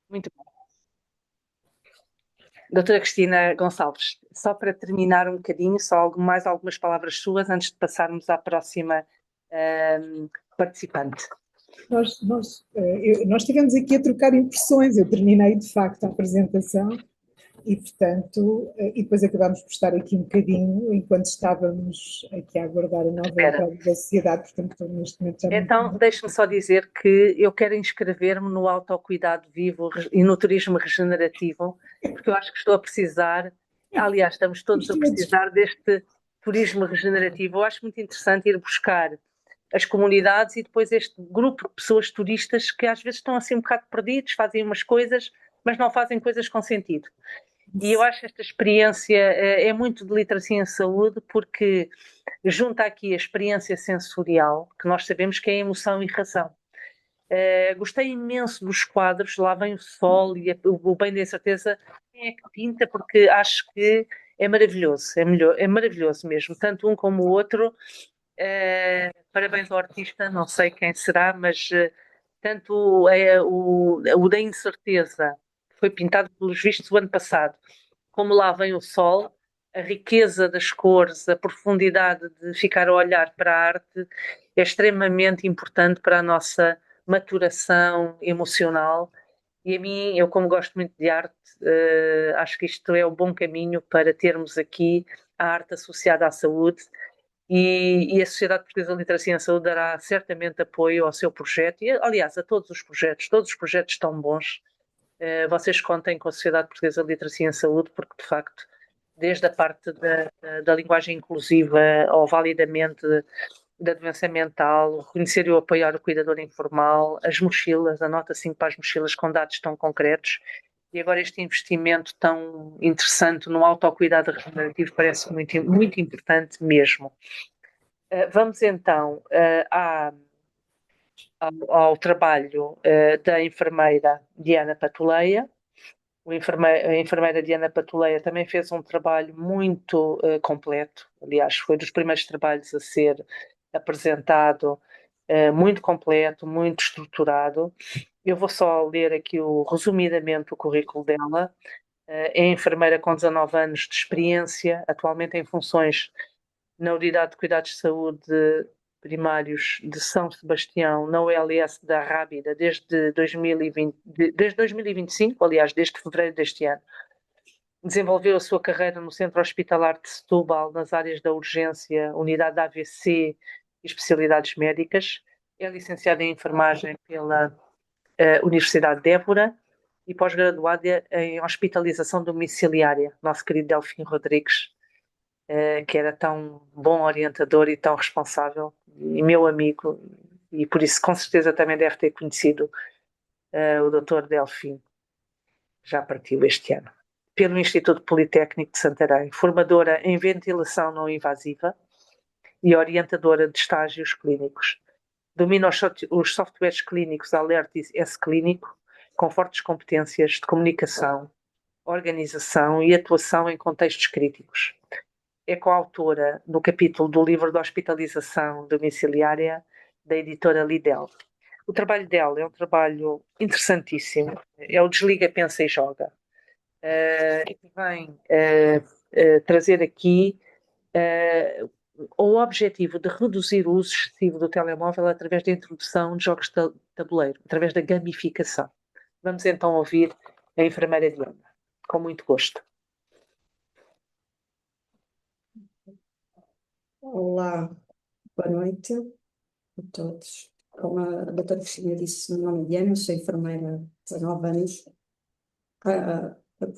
Muito bem. Doutora Cristina Gonçalves, só para terminar um bocadinho, só mais algumas palavras suas antes de passarmos à próxima participante. Nós estivemos aqui a trocar impressões, eu terminei de facto a apresentação e, portanto, e depois acabámos por estar aqui um bocadinho enquanto estávamos aqui a aguardar a nova Espera. entrada da sociedade, portanto, neste momento já não. Então, deixe-me só dizer que eu quero inscrever-me no autocuidado vivo e no turismo regenerativo, porque eu acho que estou a precisar, aliás, estamos todos a precisar deste turismo regenerativo. Eu acho muito interessante ir buscar as comunidades e depois este grupo de pessoas turistas que às vezes estão assim um bocado perdidos, fazem umas coisas, mas não fazem coisas com sentido. E eu acho esta experiência é muito de literacia em saúde, porque junta aqui a experiência sensorial, que nós sabemos que é emoção e razão. Gostei imenso dos quadros, lá vem o sol e o bem da incerteza, quem é que pinta, porque acho que é maravilhoso, é maravilhoso mesmo, tanto um como o outro. Parabéns ao artista, não sei quem será, mas tanto o da incerteza, que foi pintado pelos vistos o ano passado, como lá vem o sol, a riqueza das cores, a profundidade de ficar a olhar para a arte é extremamente importante para a nossa maturação emocional. E a mim, eu como gosto muito de arte, acho que isto é o bom caminho para termos aqui a arte associada à saúde e a Sociedade Portuguesa de Literacia em Saúde dará certamente apoio ao seu projeto e, aliás, a todos os projetos estão bons. Vocês contem com a Sociedade Portuguesa de Literacia em Saúde, porque, de facto, desde a parte da linguagem inclusiva ao validamente da doença mental, reconhecer e apoiar o cuidador informal, as mochilas, a nota 5 para as mochilas com dados tão concretos, e agora este investimento tão interessante no autocuidado regenerativo parece muito, muito importante mesmo. Vamos então ao trabalho da enfermeira Diana Patuleia. A enfermeira Diana Patuleia também fez um trabalho muito completo, aliás, foi dos primeiros trabalhos a ser apresentado, muito completo, muito estruturado. Eu vou só ler aqui resumidamente o currículo dela. É enfermeira com 19 anos de experiência, atualmente em funções na Unidade de Cuidados de Saúde Primários de São Sebastião, na ULS da Rábida, desde 2020, desde 2025, aliás, desde fevereiro deste ano. Desenvolveu a sua carreira no Centro Hospitalar de Setúbal, nas áreas da urgência, unidade da AVC e especialidades médicas. É licenciada em enfermagem pela Universidade de Évora e pós-graduada em hospitalização domiciliária. Nosso querido Delfim Rodrigues, que era tão bom orientador e tão responsável, e meu amigo, e por isso com certeza também deve ter conhecido o Dr. Delfim, já partiu este ano, pelo Instituto Politécnico de Santarém, formadora em ventilação não invasiva e orientadora de estágios clínicos. Domina os softwares clínicos Alert e S-Clínico, com fortes competências de comunicação, organização e atuação em contextos críticos. É coautora do capítulo do livro de hospitalização domiciliária da editora Lidl. O trabalho dela é um trabalho interessantíssimo, é o Desliga, Pensa e Joga. Que vem trazer aqui o objetivo de reduzir o uso excessivo do telemóvel através da introdução de jogos de tabuleiro, através da gamificação. Vamos então ouvir a enfermeira Diana, com muito gosto. Olá, boa noite a todos. Como a doutora Cristina disse, meu nome é Diana, sou enfermeira há 19 anos. Há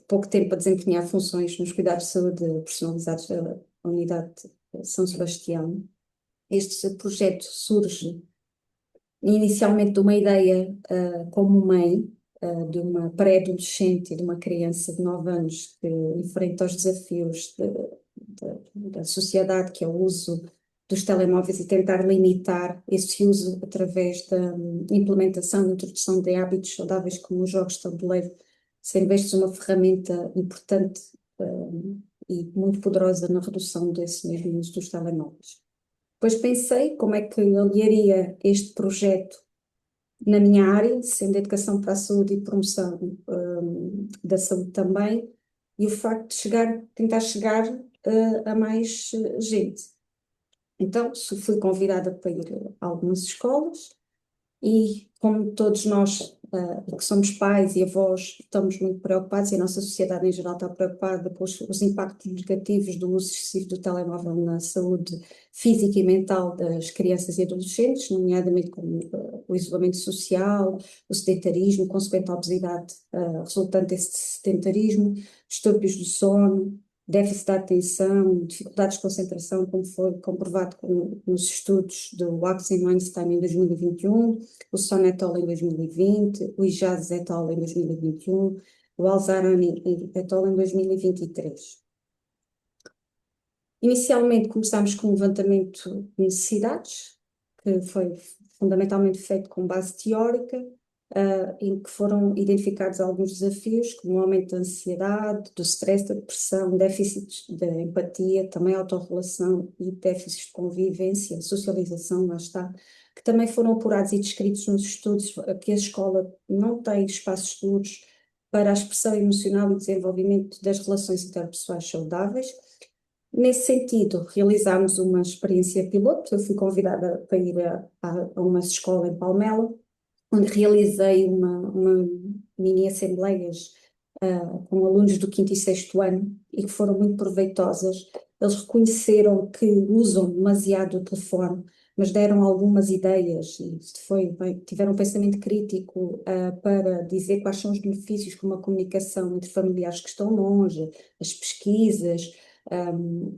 pouco tempo a desempenhar funções nos cuidados de saúde personalizados da Unidade de São Sebastião. Este projeto surge inicialmente de uma ideia como mãe de uma pré-adolescente e de uma criança de 9 anos que enfrenta os desafios da sociedade, que é o uso dos telemóveis, e tentar limitar esse uso através da implementação e introdução de hábitos saudáveis como os jogos de tabuleiro, sendo estes uma ferramenta importante e muito poderosa na redução desse mesmo uso dos telemóveis. Depois pensei como é que aliaria este projeto na minha área, sendo a educação para a saúde e promoção da saúde também, e o facto de tentar chegar a mais gente. Então, fui convidada para ir a algumas escolas e, como todos nós que somos pais e avós, estamos muito preocupados, e a nossa sociedade em geral está preocupada com os impactos negativos do uso excessivo do telemóvel na saúde física e mental das crianças e adolescentes, nomeadamente com o isolamento social, o sedentarismo, consequente obesidade resultante desse sedentarismo, distúrbios do sono, déficit de atenção, dificuldades de concentração, como foi comprovado nos estudos do Watson e Einstein em 2021, o Sonetol em 2020, o Ijaz et al. Em 2021, o Alzarani et al. Em 2023. Inicialmente começámos com um levantamento de necessidades, que foi fundamentalmente feito com base teórica, em que foram identificados alguns desafios, como o aumento da ansiedade, do stress, da depressão, déficits de empatia, também autorrelação e déficits de convivência, socialização, lá está, que também foram apurados e descritos nos estudos que a escola não tem espaços seguros para a expressão emocional e desenvolvimento das relações interpessoais saudáveis. Nesse sentido, realizámos uma experiência piloto. Eu fui convidada para ir a uma escola em Palmela, onde realizei uma mini assembleias com alunos do 5º e 6º ano e que foram muito proveitosas. Eles reconheceram que usam demasiado o telefone, mas deram algumas ideias e tiveram um pensamento crítico para dizer quais são os benefícios, como a comunicação entre familiares que estão longe, as pesquisas,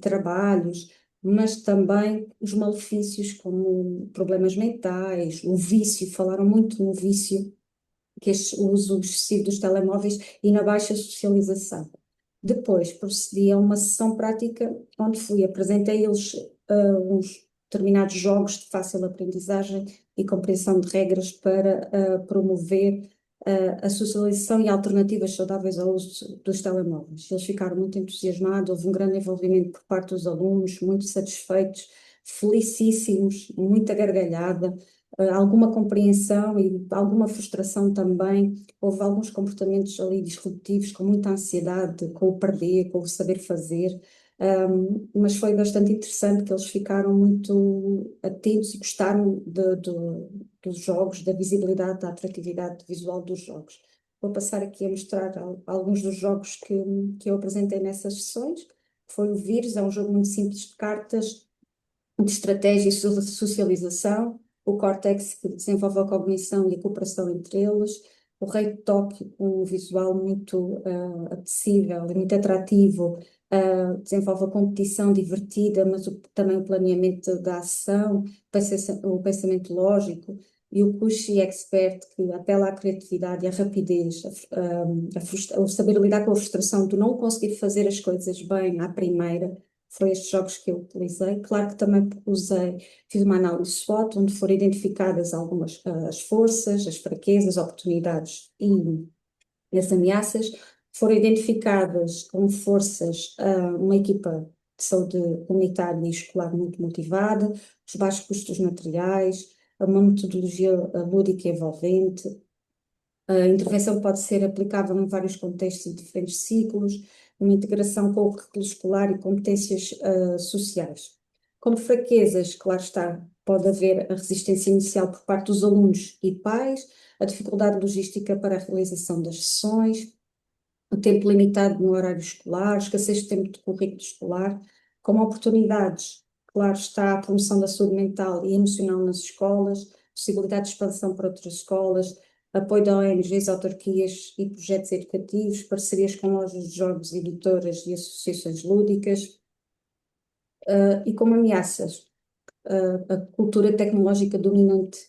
trabalhos, mas também os malefícios como problemas mentais, o vício, falaram muito no vício, que o uso excessivo dos telemóveis e na baixa socialização. Depois procedi a uma sessão prática onde apresentei-lhes uns determinados jogos de fácil aprendizagem e compreensão de regras para promover a socialização e alternativas saudáveis ao uso dos telemóveis. Eles ficaram muito entusiasmados, houve um grande envolvimento por parte dos alunos, muito satisfeitos, felicíssimos, muita gargalhada, alguma compreensão e alguma frustração também. Houve alguns comportamentos ali disruptivos, com muita ansiedade, com o perder, com o saber fazer, mas foi bastante interessante que eles ficaram muito atentos e gostaram dos jogos, da visibilidade, da atratividade visual dos jogos. Vou passar aqui a mostrar alguns dos jogos que eu apresentei nessas sessões. Foi o Vírus, é um jogo muito simples de cartas, de estratégia e socialização. O Cortex, que desenvolve a cognição e a cooperação entre eles. O Rei Top, um visual muito apetecível e muito atrativo, desenvolve a competição divertida, mas também o planeamento da ação, o pensamento lógico. E o Cushy Expert, que apela à criatividade e à rapidez, o saber lidar com a frustração de não conseguir fazer as coisas bem à primeira. Foi estes jogos que eu utilizei. Claro que também fiz uma análise SWOT, onde foram identificadas algumas as forças, as fraquezas, oportunidades e as ameaças. Foram identificadas como forças uma equipa de saúde comunitária e escolar muito motivada, os baixos custos materiais, uma metodologia lúdica e envolvente. A intervenção pode ser aplicável em vários contextos e diferentes ciclos, uma integração com o currículo escolar e competências sociais. Como fraquezas, claro está, pode haver a resistência inicial por parte dos alunos e pais, a dificuldade logística para a realização das sessões, o tempo limitado no horário escolar, escassez de tempo de currículo escolar. Como oportunidades, claro está, a promoção da saúde mental e emocional nas escolas, possibilidade de expansão para outras escolas, apoio de ONGs, autarquias e projetos educativos, parcerias com lojas de jogos, editoras e associações lúdicas. E como ameaças, a cultura tecnológica dominante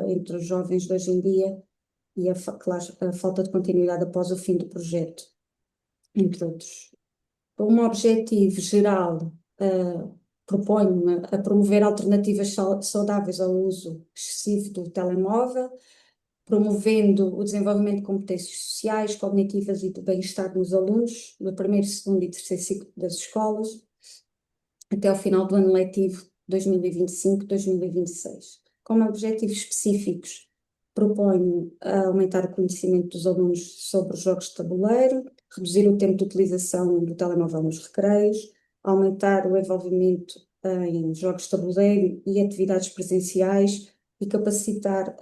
entre os jovens de hoje em dia e claro, a falta de continuidade após o fim do projeto, entre outros. Um objetivo geral propõe-me a promover alternativas saudáveis ao uso excessivo do telemóvel, promovendo o desenvolvimento de competências sociais, cognitivas e de bem-estar nos alunos, no primeiro, segundo e terceiro ciclo das escolas, até ao final do ano letivo 2025-2026. Como objetivos específicos, propõe aumentar o conhecimento dos alunos sobre os jogos de tabuleiro, reduzir o tempo de utilização do telemóvel nos recreios, aumentar o envolvimento em jogos de tabuleiro e atividades presenciais e capacitar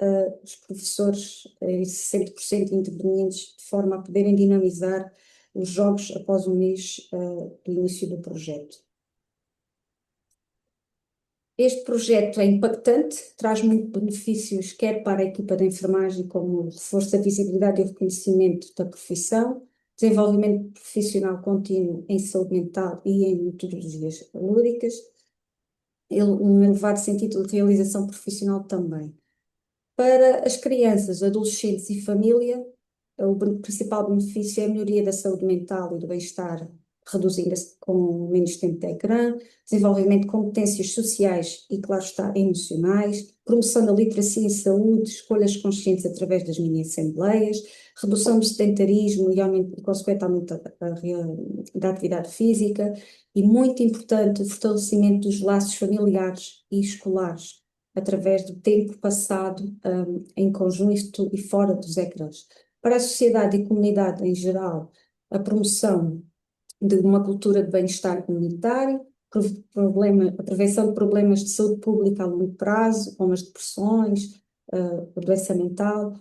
os professores 60% intervenientes de forma a poderem dinamizar os jogos após um mês do início do projeto. Este projeto é impactante, traz muitos benefícios, quer para a equipa de enfermagem, como reforço da visibilidade e reconhecimento da profissão, desenvolvimento profissional contínuo em saúde mental e em metodologias lúdicas, um elevado sentido de realização profissional também. Para as crianças, adolescentes e família, o principal benefício é a melhoria da saúde mental e do bem-estar, reduzindo-se com menos tempo de ecrã, desenvolvimento de competências sociais e, claro está, emocionais, promoção da literacia em saúde, escolhas conscientes através das mini-assembleias, redução do sedentarismo e aumento, consequente aumento da atividade física e, muito importante, o fortalecimento dos laços familiares e escolares, através do tempo passado em conjunto e fora dos ecrãs. Para a sociedade e comunidade em geral, a promoção de uma cultura de bem-estar comunitário, a prevenção de problemas de saúde pública a longo prazo, como as depressões, a doença mental.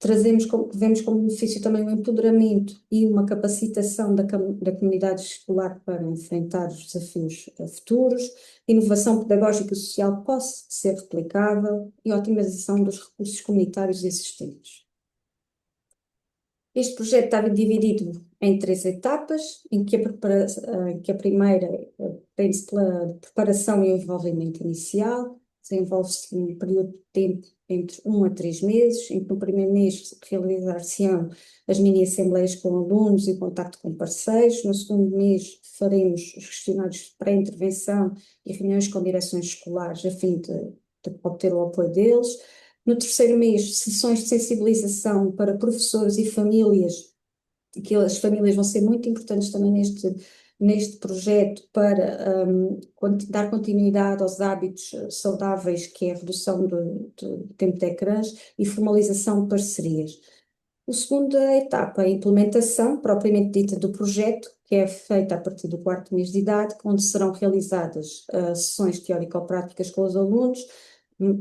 Vemos como benefício também o empoderamento e uma capacitação da comunidade escolar para enfrentar os desafios futuros, inovação pedagógica e social que possa ser replicável e otimização dos recursos comunitários existentes. Este projeto está dividido em 3 etapas, em que a primeira prende-se pela preparação e o envolvimento inicial, desenvolve-se um período de tempo entre 1 a 3 meses, em que no primeiro mês realizar-se-ão as mini-assembleias com alunos e contacto com parceiros, no segundo mês faremos os questionários de pré-intervenção e reuniões com direções escolares a fim de obter o apoio deles. No terceiro mês, sessões de sensibilização para professores e famílias, que as famílias vão ser muito importantes também neste projeto para dar continuidade aos hábitos saudáveis, que é a redução do tempo de ecrãs e formalização de parcerias. A segunda etapa é a implementação, propriamente dita, do projeto, que é feita a partir do 4º mês de idade, onde serão realizadas sessões teórico-práticas com os alunos,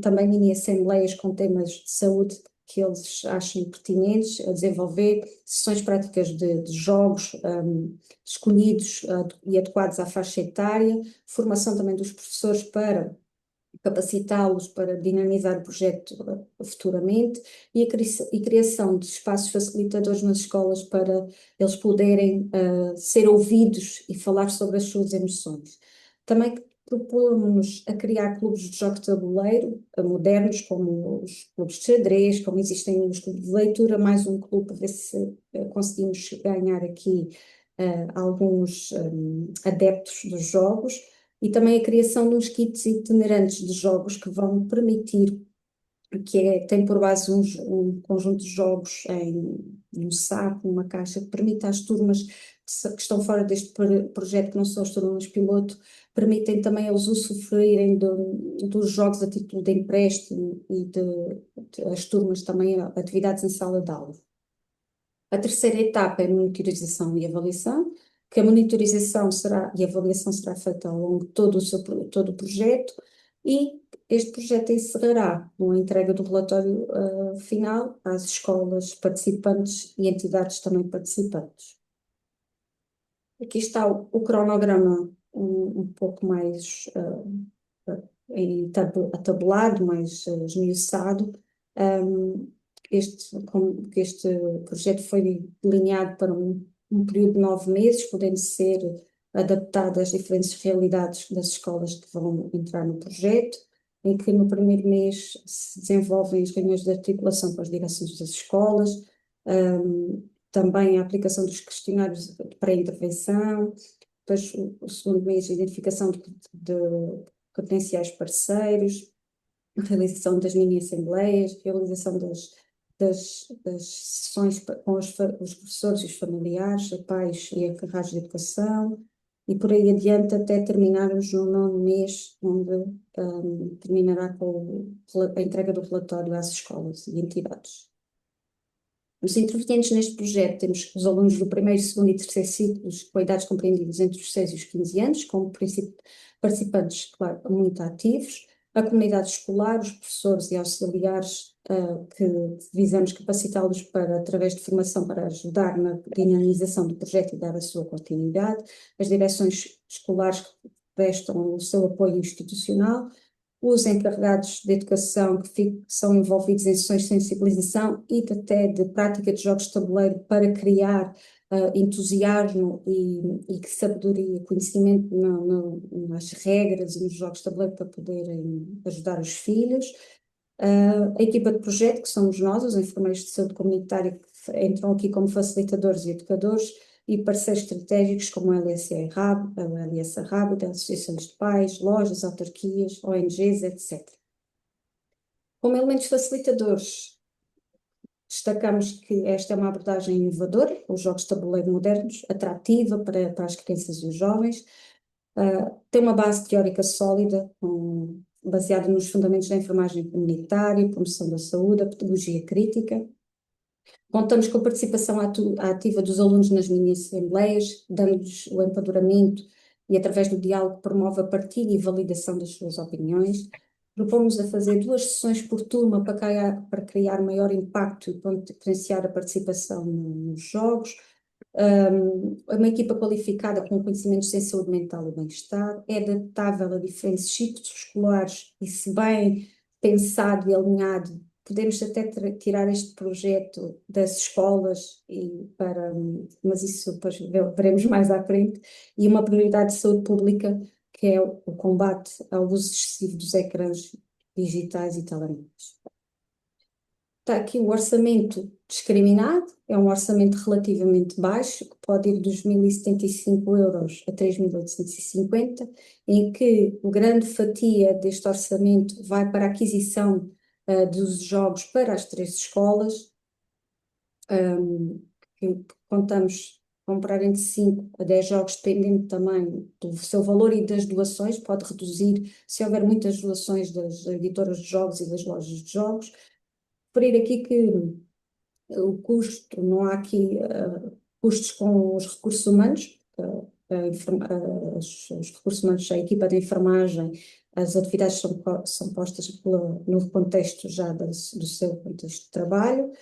também mini-assembleias com temas de saúde que eles achem pertinentes a desenvolver, sessões práticas de jogos escolhidos e adequados à faixa etária, formação também dos professores para capacitá-los para dinamizar o projeto futuramente e a criação de espaços facilitadores nas escolas para eles poderem ser ouvidos e falar sobre as suas emoções. Também propomos a criar clubes de jogos de tabuleiro modernos, como os clubes de xadrez, como existem os clubes de leitura, mais um clube para ver se conseguimos ganhar aqui alguns adeptos dos jogos, e também a criação de uns kits itinerantes de jogos que vão permitir, tem por base um conjunto de jogos em um saco, uma caixa, que permite às turmas que estão fora deste projeto, que não são as turmas piloto, permitem também eles usufruírem dos jogos a título de empréstimo e as turmas também atividades em sala de aula. A terceira etapa é a monitorização e avaliação, que a monitorização e a avaliação será feita ao longo de todo o projeto, e este projeto encerrará com a entrega do relatório final às escolas participantes e entidades também participantes. Aqui está o cronograma um pouco mais atabulado, mais esmiuçado. Este projeto foi delineado para um período de 9 meses, podendo ser adaptado às diferentes realidades das escolas que vão entrar no projeto, em que no primeiro mês se desenvolvem as reuniões de articulação com as direções das escolas, também a aplicação dos questionários de pré-intervenção, depois o segundo mês a identificação de potenciais parceiros, a realização das mini-assembleias, realização das sessões com os professores e os familiares, os pais e a carreira de educação, e por aí adiante até terminarmos no 9º mês, onde terminará com a entrega do relatório às escolas e entidades. Os intervenientes neste projeto temos os alunos do primeiro, segundo e terceiro ciclos com idades compreendidas entre os 6 e os 15 anos, como participantes, claro, muito ativos, a comunidade escolar, os professores e auxiliares, que visamos capacitá-los para, através de formação, para ajudar na dinamização do projeto e dar a sua continuidade, as direções escolares que prestam o seu apoio institucional, os encarregados de educação que são envolvidos em sessões de sensibilização e até de prática de jogos de tabuleiro para criar entusiasmo e sabedoria, conhecimento nas regras e nos jogos de tabuleiro para poderem ajudar os filhos. A equipa de projeto, que somos nós, os enfermeiros de saúde comunitária, que entram aqui como facilitadores e educadores, e parceiros estratégicos como a LSA Rab, a LSA Rab, associações de pais, lojas, autarquias, ONGs, etc. Como elementos facilitadores, destacamos que esta é uma abordagem inovadora, os jogos de tabuleiro modernos, atrativa para as crianças e os jovens, tem uma base teórica sólida, baseada nos fundamentos da enfermagem comunitária, promoção da saúde, a pedagogia crítica. Contamos com a participação ativa dos alunos nas mini-assembleias, dando-lhes o empoderamento e, através do diálogo, promove a partilha e validação das suas opiniões. Propomos a fazer 2 sessões por turma para criar maior impacto e potenciar a participação nos jogos. Uma equipa qualificada com conhecimentos em saúde mental e bem-estar, é adaptável a diferentes ciclos escolares e, se bem pensado e alinhado, podemos até tirar este projeto das escolas, mas isso depois veremos mais à frente, e uma prioridade de saúde pública, que é o combate ao uso excessivo dos ecrãs digitais e telemóveis. Está aqui o orçamento discriminado, é um orçamento relativamente baixo, que pode ir dos 1.075 euros a 3.850, em que a grande fatia deste orçamento vai para a aquisição dos jogos para as 3 escolas, que contamos comprar entre 5 a 10 jogos, dependendo também do seu valor e das doações, pode reduzir se houver muitas doações das editoras de jogos e das lojas de jogos. Referir aqui que o custo, não há aqui custos com os recursos humanos, os recursos humanos, a equipa de enfermagem, as atividades são postas no contexto já do seu contexto de trabalho,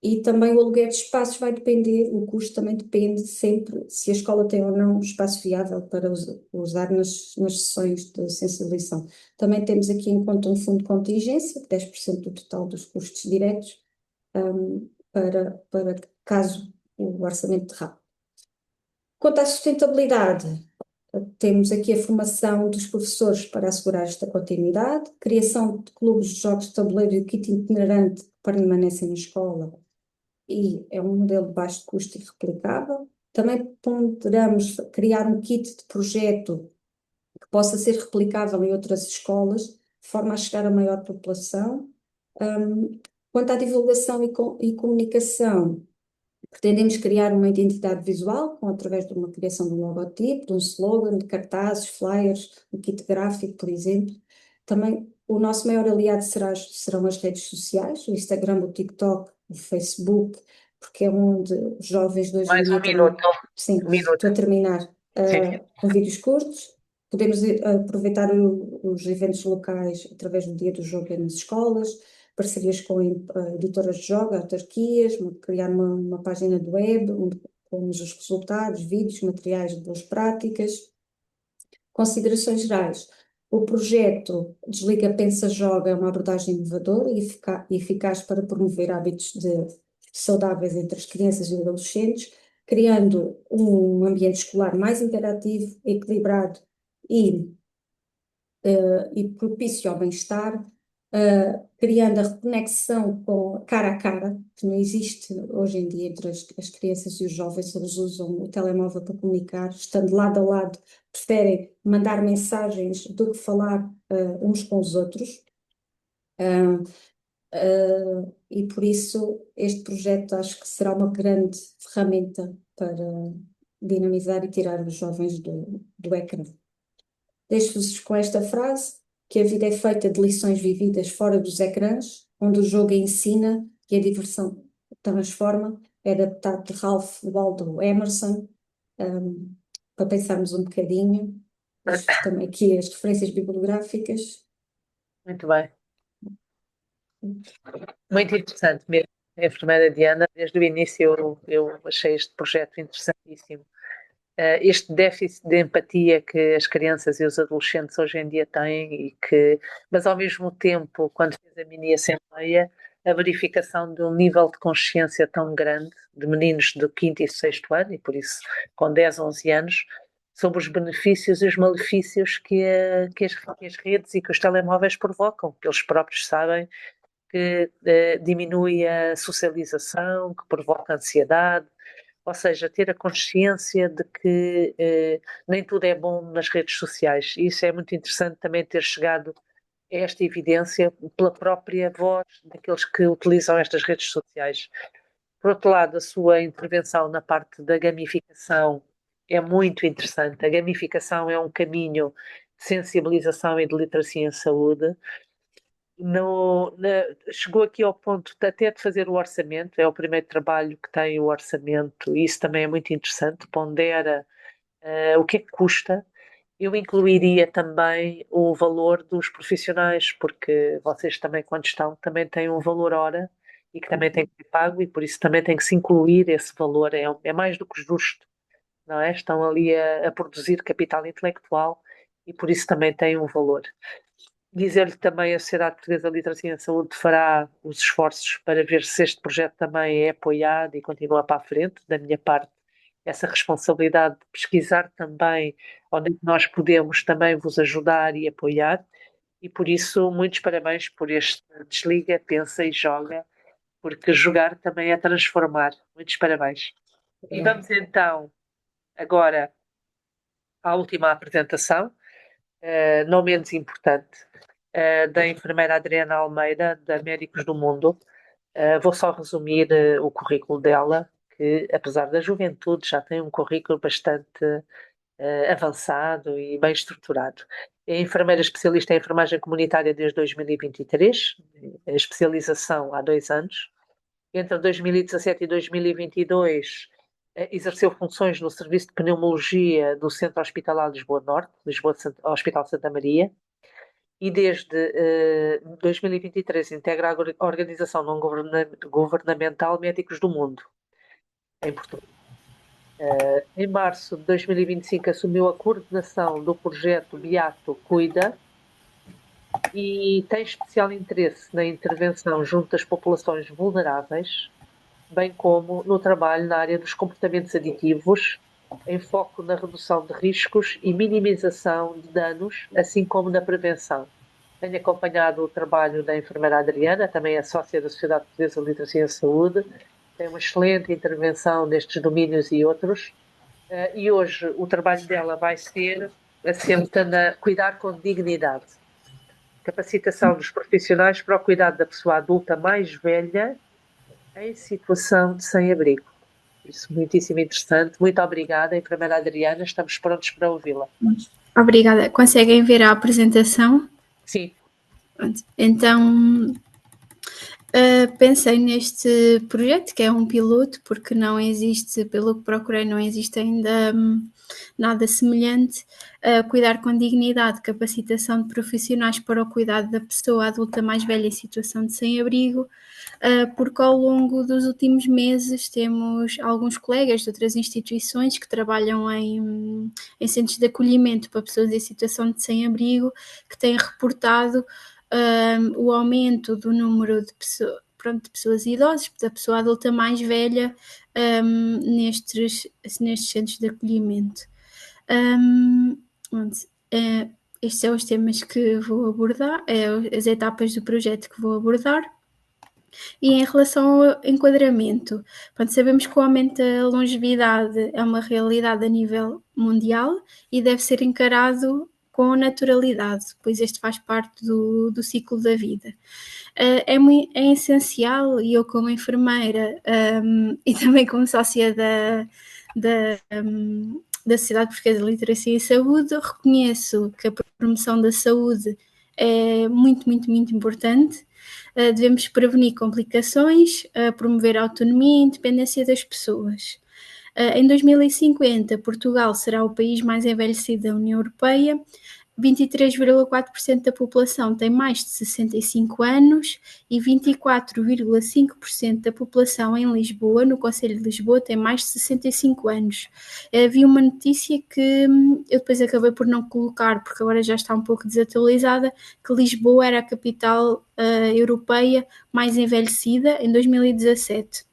e também o aluguer de espaços vai depender, o custo também depende sempre se a escola tem ou não um espaço viável para usar nas sessões de sensibilização. Também temos aqui em conta um fundo de contingência, 10% do total dos custos diretos, para caso o orçamento derrape. Quanto à sustentabilidade, temos aqui a formação dos professores para assegurar esta continuidade, criação de clubes de jogos de tabuleiro e kit itinerante que permanecem na escola, e é um modelo de baixo custo e replicável. Também ponderamos criar um kit de projeto que possa ser replicável em outras escolas, de forma a chegar a maior população. Quanto à divulgação e comunicação, pretendemos criar uma identidade visual, através de uma criação de um logotipo, de um slogan, de cartazes, flyers, um kit gráfico, por exemplo. Também o nosso maior aliado serão as redes sociais, o Instagram, o TikTok, o Facebook, porque é onde os jovens de hoje em Mais dia um minuto. Sim, Minuto. estou a terminar. Sim. Com vídeos curtos. Podemos aproveitar os eventos locais através do Dia do Jogo nas escolas, parcerias com editoras de jogos, autarquias, criar uma página de web onde pomos os resultados, vídeos, materiais de boas práticas. Considerações gerais. O projeto Desliga, Pensa, Joga é uma abordagem inovadora e eficaz para promover hábitos saudáveis entre as crianças e adolescentes, criando um ambiente escolar mais interativo, equilibrado e propício ao bem-estar, criando a reconexão cara a cara, que não existe hoje em dia entre as crianças e os jovens. Eles usam o telemóvel para comunicar, estando lado a lado, preferem mandar mensagens do que falar uns com os outros. E por isso este projeto acho que será uma grande ferramenta dinamizar e tirar os jovens do ecrã. Deixo-vos com esta frase, que a vida é feita de lições vividas fora dos ecrãs, onde o jogo ensina e a diversão transforma. É adaptado de Ralph Waldo Emerson, para pensarmos um bocadinho. Deixo também aqui as referências bibliográficas. Muito bem. Muito interessante mesmo. A enfermeira Diana, desde o início eu achei este projeto interessantíssimo. Este déficit de empatia que as crianças e os adolescentes hoje em dia têm, mas ao mesmo tempo, quando fez a mini assembleia, a verificação de um nível de consciência tão grande de meninos do 5º e 6º ano, e por isso com 10, 11 anos, sobre os benefícios e os malefícios que as redes e que os telemóveis provocam, que eles próprios sabem que diminui a socialização, que provoca ansiedade, ou seja, ter a consciência de que nem tudo é bom nas redes sociais. E isso é muito interessante também ter chegado a esta evidência pela própria voz daqueles que utilizam estas redes sociais. Por outro lado, a sua intervenção na parte da gamificação é muito interessante. A gamificação é um caminho de sensibilização e de literacia em saúde. Chegou aqui ao ponto até de fazer o orçamento, é o primeiro trabalho que tem o orçamento, e isso também é muito interessante, pondera o que é que custa. Eu incluiria também o valor dos profissionais, porque vocês também, quando estão, também têm um valor hora e que também tem que ser pago, e por isso também tem que se incluir esse valor, é mais do que justo, não é? Estão ali a produzir capital intelectual e por isso também tem um valor. Dizer-lhe também a Sociedade Portuguesa de Literacia em Saúde fará os esforços para ver se este projeto também é apoiado e continua para a frente. Da minha parte, essa responsabilidade de pesquisar também onde é que nós podemos também vos ajudar e apoiar. E por isso, muitos parabéns por este Desliga, Pensa e Joga, porque jogar também é transformar. Muitos parabéns. E vamos então agora à última apresentação, não menos importante, da enfermeira Adriana Almeida, da Médicos do Mundo. Vou só resumir o currículo dela, que apesar da juventude já tem um currículo bastante avançado e bem estruturado. É enfermeira especialista em enfermagem comunitária desde 2023, a especialização há 2 anos. Entre 2017 e 2022 exerceu funções no Serviço de Pneumologia do Centro Hospitalar Lisboa Norte, Hospital Santa Maria, e desde 2023 integra a organização não governamental Médicos do Mundo, em Portugal. Em março de 2025 assumiu a coordenação do projeto Beato Cuida e tem especial interesse na intervenção junto das populações vulneráveis, bem como no trabalho na área dos comportamentos aditivos, em foco na redução de riscos e minimização de danos, assim como na prevenção. Tenho acompanhado o trabalho da enfermeira Adriana, também é sócia da Sociedade Portuguesa de Literacia em Saúde, tem uma excelente intervenção nestes domínios e outros, e hoje o trabalho dela vai ser assenta a cuidar com dignidade. Capacitação dos profissionais para o cuidado da pessoa adulta mais velha em situação de sem-abrigo. Isso, muitíssimo interessante. Muito obrigada, enfermeira Adriana. Estamos prontos para ouvi-la. Obrigada. Conseguem ver a apresentação? Sim. Então, pensei neste projeto, que é um piloto, porque não existe, pelo que procurei, não existe ainda nada semelhante. Cuidar com dignidade, capacitação de profissionais para o cuidado da pessoa adulta mais velha em situação de sem-abrigo, porque ao longo dos últimos meses temos alguns colegas de outras instituições que trabalham em centros de acolhimento para pessoas em situação de sem-abrigo, que têm reportado o aumento do número de pessoas idosas, da pessoa adulta mais velha, nestes centros de acolhimento. Estes são os temas que vou abordar, as etapas do projeto que vou abordar. E em relação ao enquadramento, sabemos que o aumento da longevidade é uma realidade a nível mundial e deve ser encarado com naturalidade, pois este faz parte do ciclo da vida. É essencial, e eu como enfermeira e também como sócia da Sociedade Portuguesa de Literacia e Saúde, reconheço que a promoção da saúde é muito, muito, muito importante. Devemos prevenir complicações, promover a autonomia e independência das pessoas. Em 2050, Portugal será o país mais envelhecido da União Europeia. 23,4% da população tem mais de 65 anos e 24,5% da população em Lisboa, no Concelho de Lisboa, tem mais de 65 anos. Havia uma notícia que eu depois acabei por não colocar, porque agora já está um pouco desatualizada, que Lisboa era a capital europeia mais envelhecida em 2017.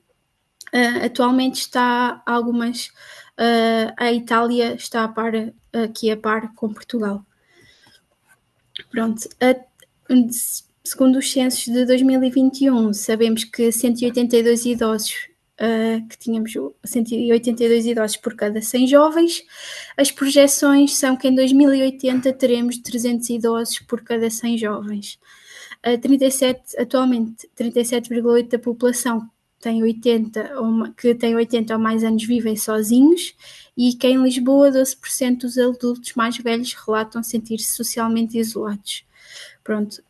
Atualmente está a Itália está aqui a par com Portugal. Pronto, segundo os censos de 2021, sabemos que 182 idosos, que tínhamos 182 idosos por cada 100 jovens. As projeções são que em 2080 teremos 300 idosos por cada 100 jovens. Atualmente, 37,8% da população que tem 80 ou mais anos vivem sozinhos, e que em Lisboa 12% dos adultos mais velhos relatam sentir-se socialmente isolados. Pronto,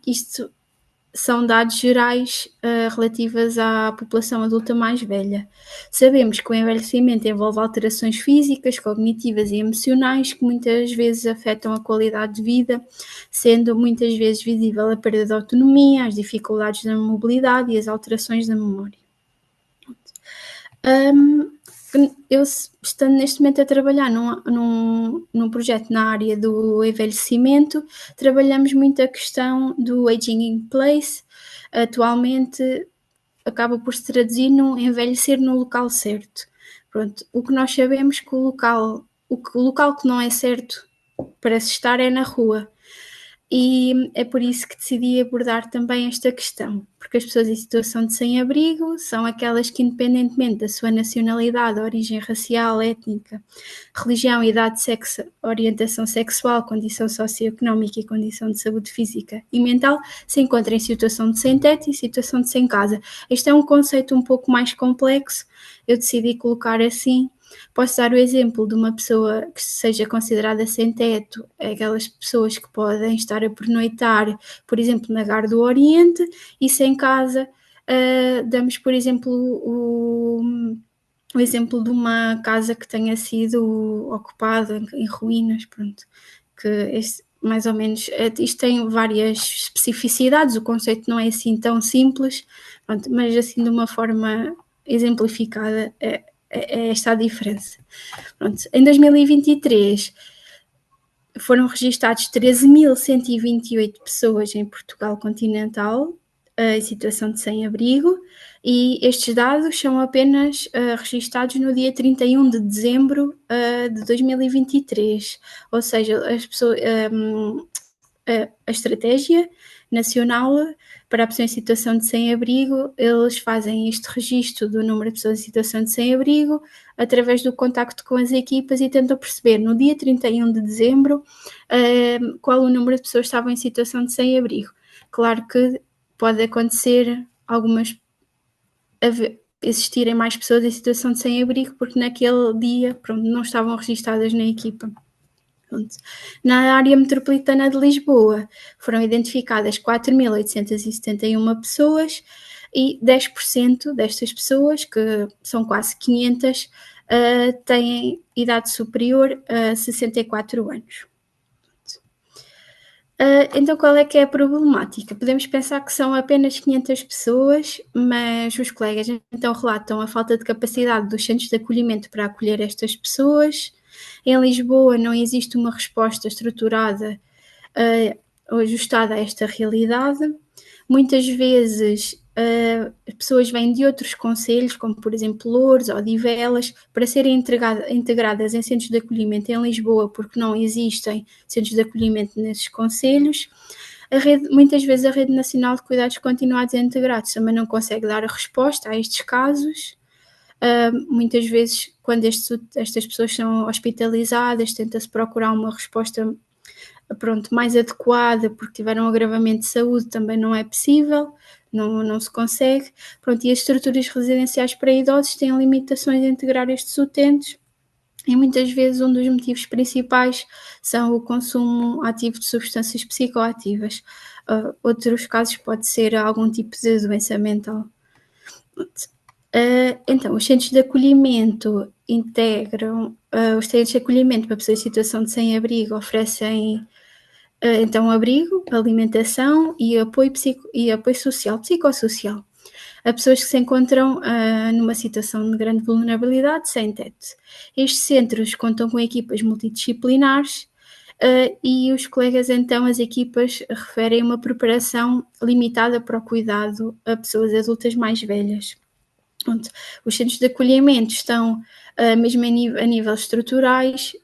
isto são dados gerais relativos à população adulta mais velha. Sabemos que o envelhecimento envolve alterações físicas, cognitivas e emocionais que muitas vezes afetam a qualidade de vida, sendo muitas vezes visível a perda de autonomia, as dificuldades na mobilidade e as alterações da memória. Eu, estando neste momento a trabalhar num projeto na área do envelhecimento, trabalhamos muito a questão do aging in place. Atualmente acaba por se traduzir no envelhecer no local certo. Pronto, o que nós sabemos que o local que não é certo para se estar é na rua. E é por isso que decidi abordar também esta questão, porque as pessoas em situação de sem-abrigo são aquelas que, independentemente da sua nacionalidade, origem racial, étnica, religião, idade, sexo, orientação sexual, condição socioeconómica e condição de saúde física e mental, se encontram em situação de sem-teto e situação de sem-casa. Este é um conceito um pouco mais complexo, eu decidi colocar assim. Posso dar o exemplo de uma pessoa que seja considerada sem teto, aquelas pessoas que podem estar a pernoitar, por exemplo, na Gar do Oriente, e sem casa. Damos, por exemplo, o exemplo de uma casa que tenha sido ocupada em ruínas, pronto, que mais ou menos, isto tem várias especificidades, o conceito não é assim tão simples, pronto, mas assim de uma forma exemplificada é esta a diferença. Pronto, em 2023 foram registados 13.128 pessoas em Portugal continental em situação de sem-abrigo, e estes dados são apenas registados no dia 31 de dezembro de 2023, ou seja, a estratégia nacional para a pessoa em situação de sem-abrigo, eles fazem este registro do número de pessoas em situação de sem-abrigo através do contacto com as equipas e tentam perceber no dia 31 de dezembro qual o número de pessoas que estavam em situação de sem-abrigo. Claro que pode acontecer existirem mais pessoas em situação de sem-abrigo porque naquele dia não estavam registadas na equipa. Na área metropolitana de Lisboa foram identificadas 4.871 pessoas e 10% destas pessoas, que são quase 500, têm idade superior a 64 anos. Então, qual é que é a problemática? Podemos pensar que são apenas 500 pessoas, mas os colegas então relatam a falta de capacidade dos centros de acolhimento para acolher estas pessoas. Em Lisboa não existe uma resposta estruturada ou ajustada a esta realidade. Muitas vezes as pessoas vêm de outros concelhos, como por exemplo Loures ou Odivelas, para serem integradas em centros de acolhimento em Lisboa, porque não existem centros de acolhimento nesses concelhos. Muitas vezes a Rede Nacional de Cuidados Continuados e Integrados também não consegue dar a resposta a estes casos. Muitas vezes, quando estas pessoas são hospitalizadas, tenta-se procurar uma resposta mais adequada, porque tiveram um agravamento de saúde, também não é possível, não se consegue. Pronto, e as estruturas residenciais para idosos têm limitações em integrar estes utentes, e muitas vezes um dos motivos principais são o consumo ativo de substâncias psicoativas. Outros casos pode ser algum tipo de doença mental. Então, os centros de acolhimento integram, os centros de acolhimento para pessoas em situação de sem-abrigo oferecem então abrigo, alimentação e apoio social, psicossocial, a pessoas que se encontram numa situação de grande vulnerabilidade, sem teto. Estes centros contam com equipas multidisciplinares e os colegas, então, as equipas referem uma preparação limitada para o cuidado a pessoas adultas mais velhas. Pronto. Os centros de acolhimento estão, mesmo a nível estruturais,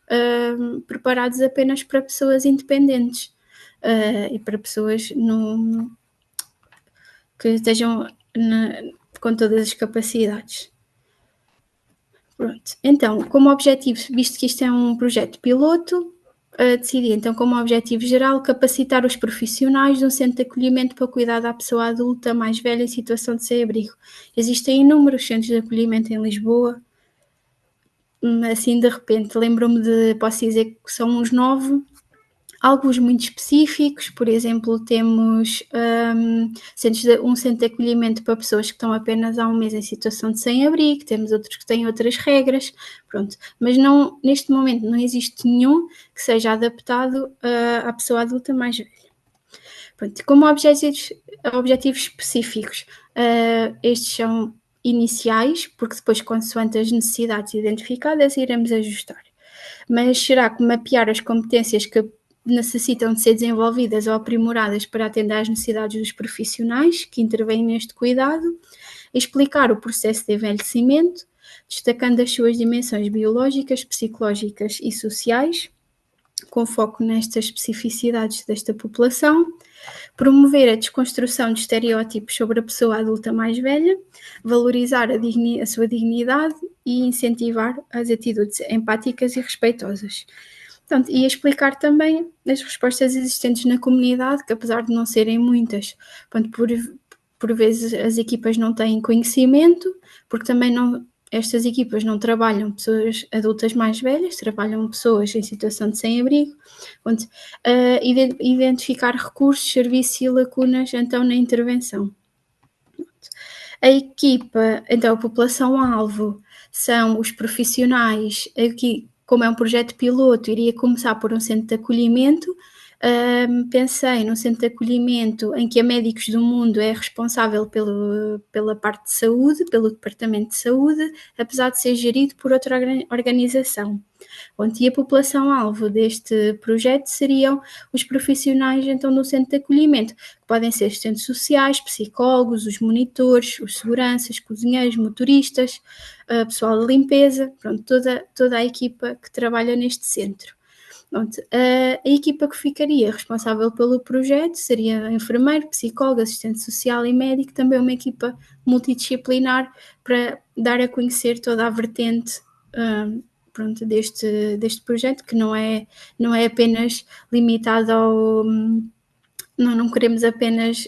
preparados apenas para pessoas independentes e para pessoas que estejam com todas as capacidades. Pronto. Então, como objetivo, visto que isto é um projeto piloto, decidi então como objetivo geral capacitar os profissionais de um centro de acolhimento para cuidar da pessoa adulta mais velha em situação de sem-abrigo. Existem inúmeros centros de acolhimento em Lisboa, assim de repente lembro-me posso dizer que são uns 9, alguns muito específicos, por exemplo, temos um centro de acolhimento para pessoas que estão apenas há um mês em situação de sem-abrigo, temos outros que têm outras regras, pronto. Mas neste momento não existe nenhum que seja adaptado à pessoa adulta mais velha. Pronto, como objetivos específicos, estes são iniciais, porque depois, consoante as necessidades identificadas, iremos ajustar. Mas será que mapear as competências que necessitam de ser desenvolvidas ou aprimoradas para atender às necessidades dos profissionais que intervêm neste cuidado, explicar o processo de envelhecimento, destacando as suas dimensões biológicas, psicológicas e sociais, com foco nestas especificidades desta população, promover a desconstrução de estereótipos sobre a pessoa adulta mais velha, valorizar a sua dignidade e incentivar as atitudes empáticas e respeitosas. Portanto, e explicar também as respostas existentes na comunidade, que apesar de não serem muitas, portanto, por vezes as equipas não têm conhecimento, porque também estas equipas não trabalham pessoas adultas mais velhas, trabalham pessoas em situação de sem-abrigo, identificar recursos, serviços e lacunas, então, na intervenção. A equipa, então, a população-alvo são os profissionais, aqui, como é um projeto piloto, iria começar por um centro de acolhimento. Pensei num centro de acolhimento em que a Médicos do Mundo é responsável pela parte de saúde, pelo departamento de saúde, apesar de ser gerido por outra organização. E a população-alvo deste projeto seriam os profissionais, então, do centro de acolhimento, que podem ser assistentes sociais, psicólogos, os monitores, os seguranças, cozinheiros, motoristas, pessoal de limpeza, pronto, toda a equipa que trabalha neste centro. Pronto, a equipa que ficaria responsável pelo projeto seria enfermeiro, psicólogo, assistente social e médico, também uma equipa multidisciplinar para dar a conhecer toda a vertente pronto, deste projeto, que não é apenas limitado ao... Não queremos apenas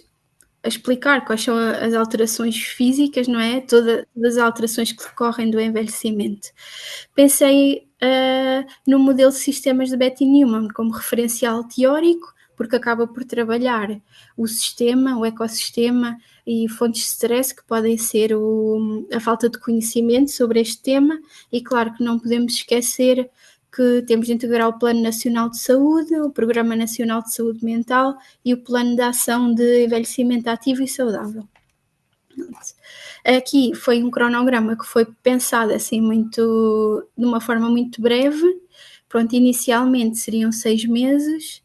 explicar quais são as alterações físicas, não é? Todas as alterações que decorrem do envelhecimento. Pensei no modelo de sistemas de Betty Newman como referencial teórico, porque acaba por trabalhar o sistema, o ecossistema e fontes de stress que podem ser a falta de conhecimento sobre este tema, e claro que não podemos esquecer que temos de integrar o Plano Nacional de Saúde, o Programa Nacional de Saúde Mental e o Plano de Ação de Envelhecimento Ativo e Saudável. Aqui foi um cronograma que foi pensado assim de uma forma muito breve. Pronto, inicialmente seriam 6 meses.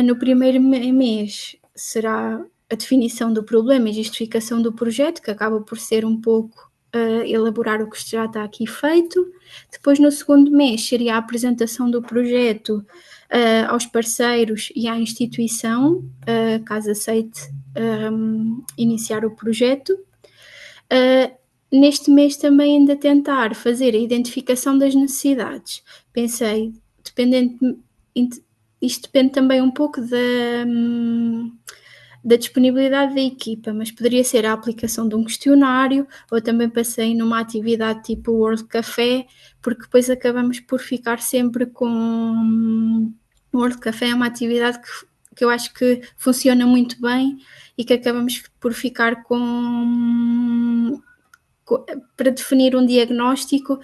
No primeiro mês será a definição do problema e justificação do projeto, que acaba por ser um pouco elaborar o que já está aqui feito. Depois, no segundo mês, seria a apresentação do projeto aos parceiros e à instituição, caso aceite iniciar o projeto. Neste mês também ainda tentar fazer a identificação das necessidades. Pensei, isto depende também um pouco da disponibilidade da equipa, mas poderia ser a aplicação de um questionário, ou também pensei numa atividade tipo World Café, porque depois acabamos por ficar sempre com... O World Café é uma atividade que eu acho que funciona muito bem e que acabamos por ficar para definir um diagnóstico,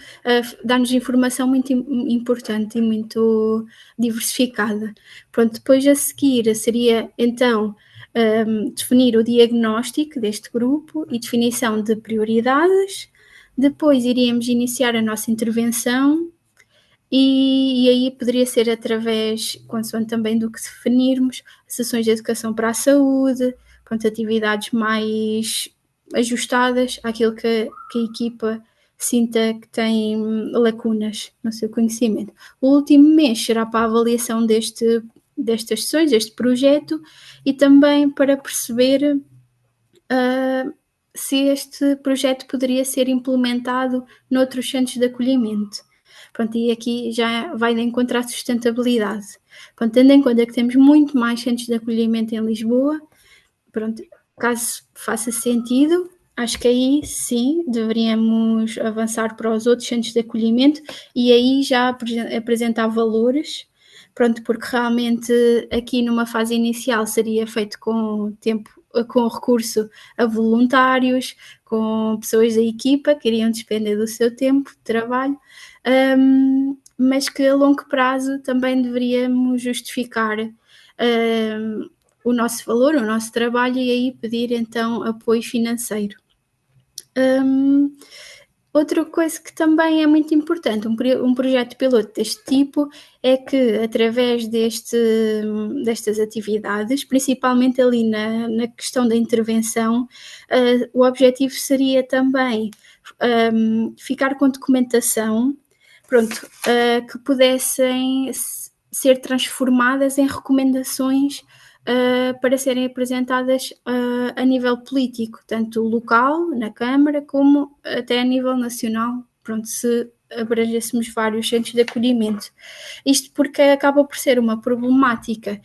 dá-nos informação muito importante e muito diversificada. Pronto, depois a seguir seria então definir o diagnóstico deste grupo e definição de prioridades. Depois iríamos iniciar a nossa intervenção e aí poderia ser através, consoante também do que definirmos, sessões de educação para a saúde, pronto, atividades mais ajustadas àquilo que a equipa sinta que tem lacunas no seu conhecimento. O último mês será para a avaliação destas sessões, deste projeto, e também para perceber se este projeto poderia ser implementado noutros centros de acolhimento. Pronto, e aqui já vai de encontro à sustentabilidade. Pronto, tendo em conta que temos muito mais centros de acolhimento em Lisboa, pronto, caso faça sentido, acho que aí sim deveríamos avançar para os outros centros de acolhimento e aí já apresentar valores, pronto, porque realmente aqui numa fase inicial seria feito com recurso a voluntários, com pessoas da equipa que iriam despender do seu tempo de trabalho, mas que a longo prazo também deveríamos justificar o nosso valor, o nosso trabalho, e aí pedir então apoio financeiro. Outra coisa que também é muito importante, um projeto piloto deste tipo, é que através destas atividades, principalmente ali na questão da intervenção, o objetivo seria também ficar com documentação, pronto, que pudessem ser transformadas em recomendações para serem apresentadas a nível político, tanto local, na Câmara, como até a nível nacional, pronto, se abrangêssemos vários centros de acolhimento. Isto porque acaba por ser uma problemática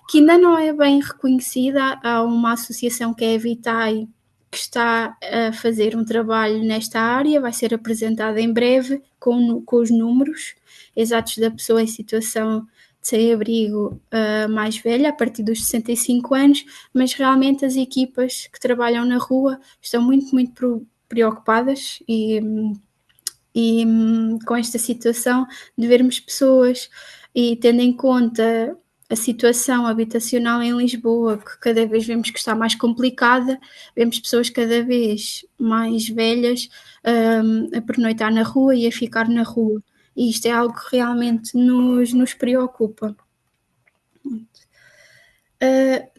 que ainda não é bem reconhecida. Há uma associação que é a Vitae, que está a fazer um trabalho nesta área, vai ser apresentada em breve com os números exatos da pessoa em situação de sem-abrigo mais velha, a partir dos 65 anos, mas realmente as equipas que trabalham na rua estão muito, muito preocupadas e com esta situação de vermos pessoas, e tendo em conta a situação habitacional em Lisboa, que cada vez vemos que está mais complicada, vemos pessoas cada vez mais velhas a pernoitar na rua e a ficar na rua. E isto é algo que realmente nos preocupa.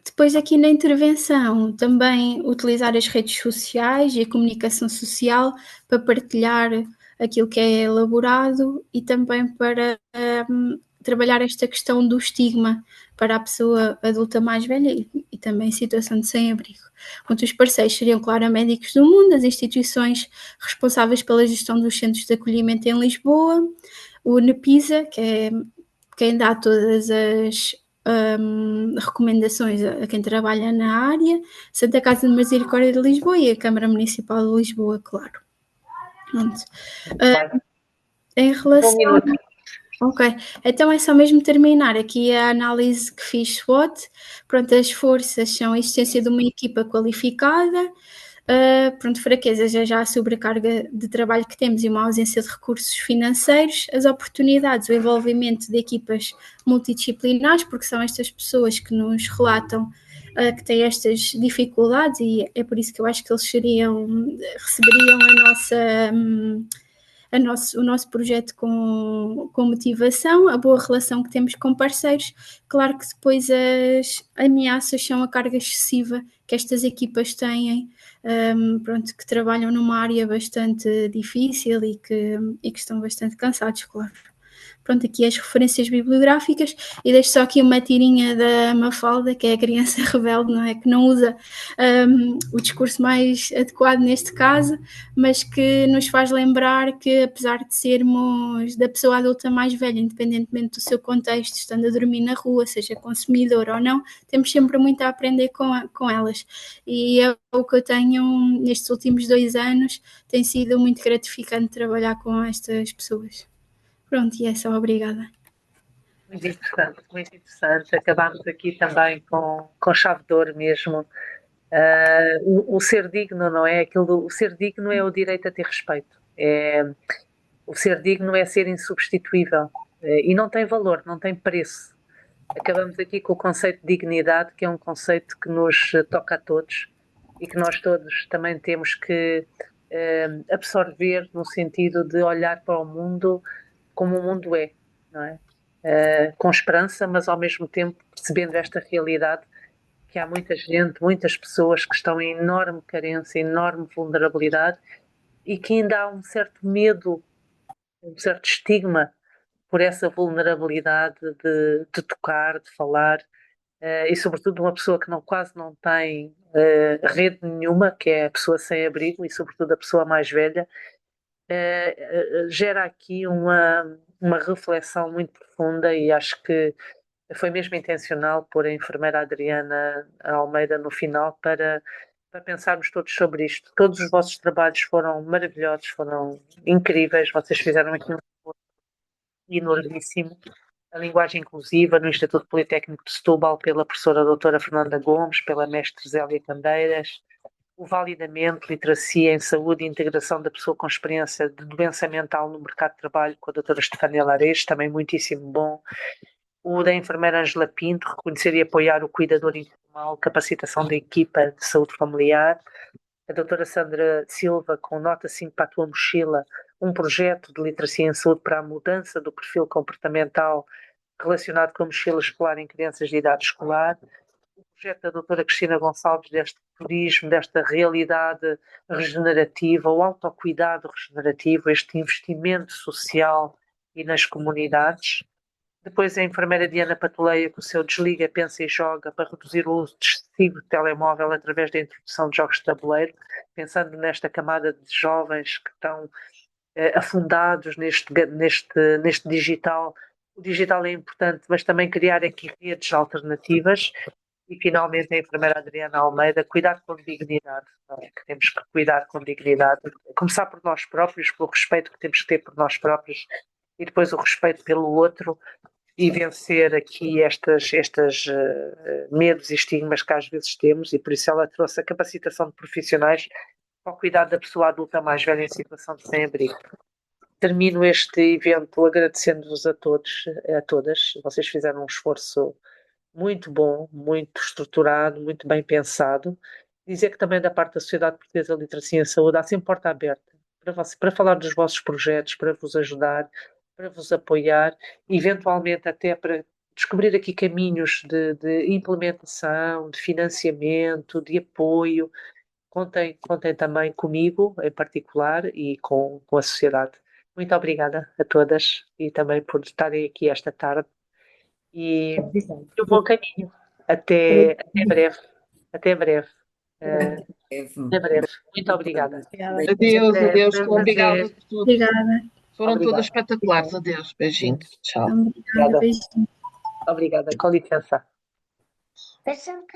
Depois aqui na intervenção, também utilizar as redes sociais e a comunicação social para partilhar aquilo que é elaborado e também para trabalhar esta questão do estigma para a pessoa adulta mais velha e também em situação de sem-abrigo. Os parceiros seriam, claro, a Médicos do Mundo, as instituições responsáveis pela gestão dos centros de acolhimento em Lisboa, o NEPISA, que é quem dá todas as recomendações a quem trabalha na área, Santa Casa de Misericórdia de Lisboa e a Câmara Municipal de Lisboa, claro. Em relação... Ok, então é só mesmo terminar aqui a análise que fiz SWOT. Pronto, as forças são a existência de uma equipa qualificada, pronto, fraquezas é já a sobrecarga de trabalho que temos e uma ausência de recursos financeiros, as oportunidades, o envolvimento de equipas multidisciplinares, porque são estas pessoas que nos relatam que têm estas dificuldades, e é por isso que eu acho que eles receberiam o nosso projeto com motivação, a boa relação que temos com parceiros. Claro que depois as ameaças são a carga excessiva que estas equipas têm, pronto, que trabalham numa área bastante difícil e que estão bastante cansados, claro. pronto, aqui as referências bibliográficas, e deixo só aqui uma tirinha da Mafalda, que é a criança rebelde, não é? Que não usa o discurso mais adequado neste caso, mas que nos faz lembrar que, apesar de sermos da pessoa adulta mais velha, independentemente do seu contexto, estando a dormir na rua, seja consumidor ou não, temos sempre muito a aprender com elas. E é o que eu tenho nestes últimos 2 anos, tem sido muito gratificante trabalhar com estas pessoas. Pronto, e é só, obrigada. Muito interessante, muito interessante. Acabámos aqui também com chave de ouro mesmo. O ser digno, não é? O ser digno é o direito a ter respeito. O ser digno é ser insubstituível. E não tem valor, não tem preço. Acabamos aqui com o conceito de dignidade, que é um conceito que nos toca a todos e que nós todos também temos que absorver no sentido de olhar para o mundo como o mundo é, não é? Com esperança, mas ao mesmo tempo percebendo esta realidade que há muita gente, muitas pessoas que estão em enorme carência, enorme vulnerabilidade e que ainda há um certo medo, um certo estigma por essa vulnerabilidade de tocar, de falar, e sobretudo uma pessoa que quase não tem rede nenhuma, que é a pessoa sem abrigo e sobretudo a pessoa mais velha, gera aqui uma reflexão muito profunda e acho que foi mesmo intencional pôr a enfermeira Adriana Almeida no final para pensarmos todos sobre isto. Todos os vossos trabalhos foram maravilhosos, foram incríveis, vocês fizeram aqui um esforço enormíssimo. A linguagem inclusiva no Instituto Politécnico de Setúbal pela professora doutora Fernanda Gomes, pela mestre Zélia Candeiras, o validamento, literacia em saúde e integração da pessoa com experiência de doença mental no mercado de trabalho com a doutora Estefânia Lares, também muitíssimo bom. O da enfermeira Angela Pinto, reconhecer e apoiar o cuidador informal, capacitação da equipa de saúde familiar. A doutora Sandra Silva, com nota 5 para a tua mochila, um projeto de literacia em saúde para a mudança do perfil comportamental relacionado com a mochila escolar em crianças de idade escolar. O projeto da doutora Cristina Gonçalves deste turismo, desta realidade regenerativa, o autocuidado regenerativo, este investimento social e nas comunidades. Depois a enfermeira Diana Patuleia com o seu desliga, pensa e joga para reduzir o uso excessivo de telemóvel através da introdução de jogos de tabuleiro, pensando nesta camada de jovens que estão afundados neste digital. O digital é importante, mas também criar aqui redes alternativas. E finalmente a enfermeira Adriana Almeida, cuidar com dignidade, não é? Que temos que cuidar com dignidade, começar por nós próprios, pelo respeito que temos que ter por nós próprios e depois o respeito pelo outro e vencer aqui estes medos e estigmas que às vezes temos, e por isso ela trouxe a capacitação de profissionais para o cuidado da pessoa adulta mais velha em situação de sem-abrigo. Termino este evento agradecendo-vos a todos, a todas. Vocês fizeram um esforço muito bom, muito estruturado, muito bem pensado. Dizer que também da parte da Sociedade Portuguesa de Literacia em Saúde há sempre porta aberta para falar dos vossos projetos, para vos ajudar, para vos apoiar, eventualmente até para descobrir aqui caminhos de implementação, de financiamento, de apoio. Contem também comigo, em particular, e com a sociedade. Muito obrigada a todas e também por estarem aqui esta tarde. E um bom caminho. Até breve. Até breve. Até breve. Muito obrigada. Adeus, adeus. Obrigada por tudo. Obrigada. Foram todas espetaculares. Adeus. Beijinhos. Tchau. Obrigada, beijinho. Obrigada. Com licença. Beijão,